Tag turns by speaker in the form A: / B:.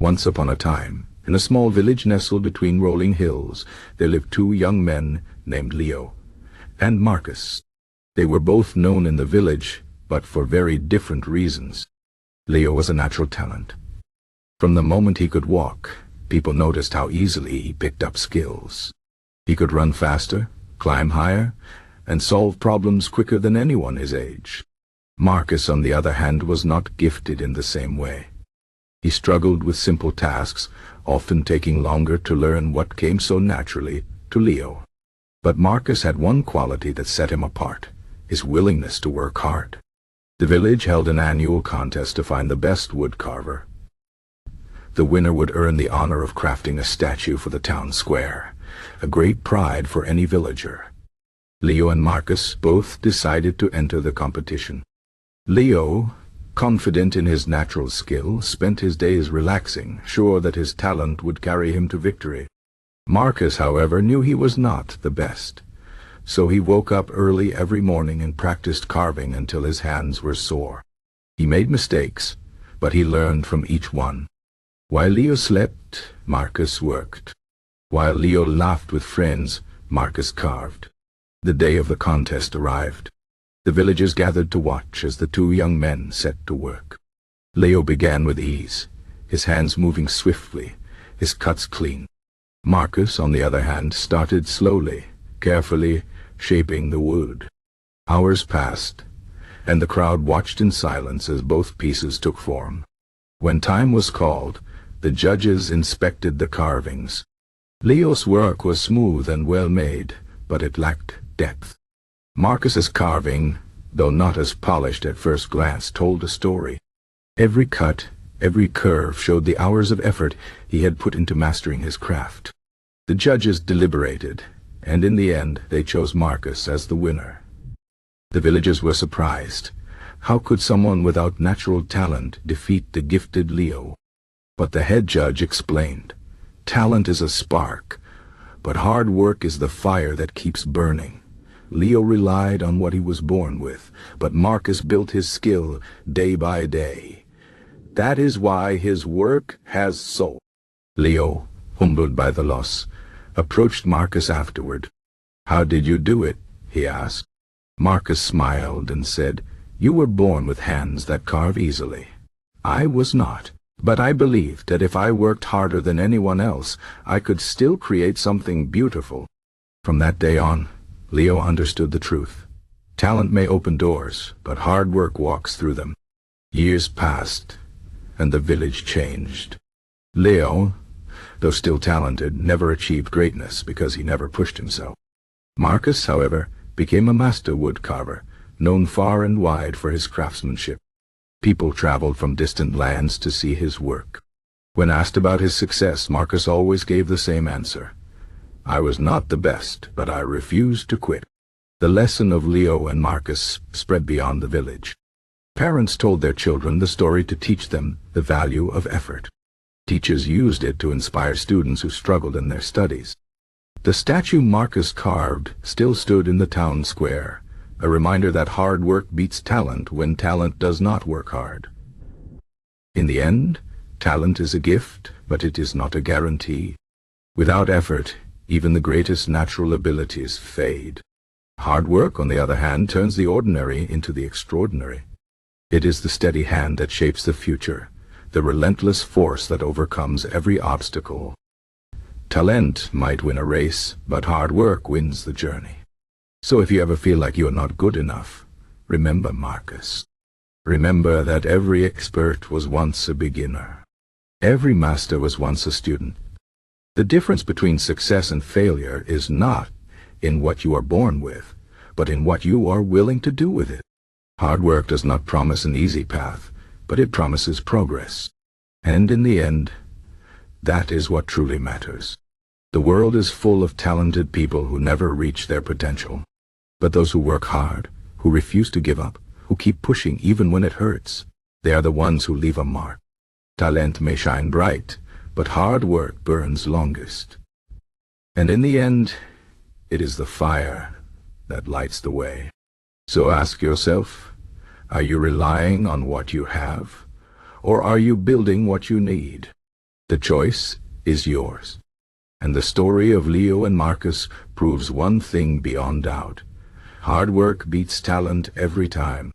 A: Once upon a time, in a small village nestled between rolling hills, there lived two young men named Leo and Marcus. They were both known in the village, but for very different reasons. Leo was a natural talent. From the moment he could walk, people noticed how easily he picked up skills. He could run faster, climb higher, and solve problems quicker than anyone his age. Marcus, on the other hand, was not gifted in the same way. He struggled with simple tasks, often taking longer to learn what came so naturally to Leo. But Marcus had one quality that set him apart: his willingness to work hard. The village held an annual contest to find the best woodcarver. The winner would earn the honor of crafting a statue for the town square, a great pride for any villager. Leo and Marcus both decided to enter the competition. Leo, confident in his natural skill, spent his days relaxing, sure that his talent would carry him to victory. Marcus, however, knew he was not the best, so he woke up early every morning and practiced carving until his hands were sore. He made mistakes, but he learned from each one. While Leo slept, Marcus worked. While Leo laughed with friends, Marcus carved. The day of the contest arrived. The villagers gathered to watch as the two young men set to work. Leo began with ease, his hands moving swiftly, his cuts clean. Marcus, on the other hand, started slowly, carefully shaping the wood. Hours passed, and the crowd watched in silence as both pieces took form. When time was called, the judges inspected the carvings. Leo's work was smooth and well made, but it lacked depth. Marcus's carving, though not as polished at first glance, told a story. Every cut, every curve showed the hours of effort he had put into mastering his craft. The judges deliberated, and in the end they chose Marcus as the winner. The villagers were surprised. How could someone without natural talent defeat the gifted Leo? But the head judge explained, "Talent is a spark, but hard work is the fire that keeps burning." Leo relied on what he was born with, but Marcus built his skill day by day. That is why his work has soul. Leo, humbled by the loss, approached Marcus afterward. "How did you do it?" he asked. Marcus smiled and said, "You were born with hands that carve easily. I was not, but I believed that if I worked harder than anyone else, I could still create something beautiful." From that day on, Leo understood the truth. Talent may open doors, but hard work walks through them. Years passed, and the village changed. Leo, though still talented, never achieved greatness because he never pushed himself. Marcus, however, became a master woodcarver, known far and wide for his craftsmanship. People traveled from distant lands to see his work. When asked about his success, Marcus always gave the same answer: "I was not the best, but I refused to quit." The lesson of Leo and Marcus spread beyond the village. Parents told their children the story to teach them the value of effort. Teachers used it to inspire students who struggled in their studies. The statue Marcus carved still stood in the town square, a reminder that hard work beats talent when talent does not work hard. In the end, talent is a gift, but it is not a guarantee. Without effort, even the greatest natural abilities fade. Hard work, on the other hand, turns the ordinary into the extraordinary. It is the steady hand that shapes the future, the relentless force that overcomes every obstacle. Talent might win a race, but hard work wins the journey. So if you ever feel like you are not good enough, remember Marcus. Remember that every expert was once a beginner. Every master was once a student. The difference between success and failure is not in what you are born with, but in what you are willing to do with it. Hard work does not promise an easy path, but it promises progress. And in the end, that is what truly matters. The world is full of talented people who never reach their potential. But those who work hard, who refuse to give up, who keep pushing even when it hurts, they are the ones who leave a mark. Talent may shine bright, but hard work burns longest. And in the end, it is the fire that lights the way. So ask yourself, are you relying on what you have, or are you building what you need? The choice is yours. And the story of Leo and Marcus proves one thing beyond doubt. Hard work beats talent every time.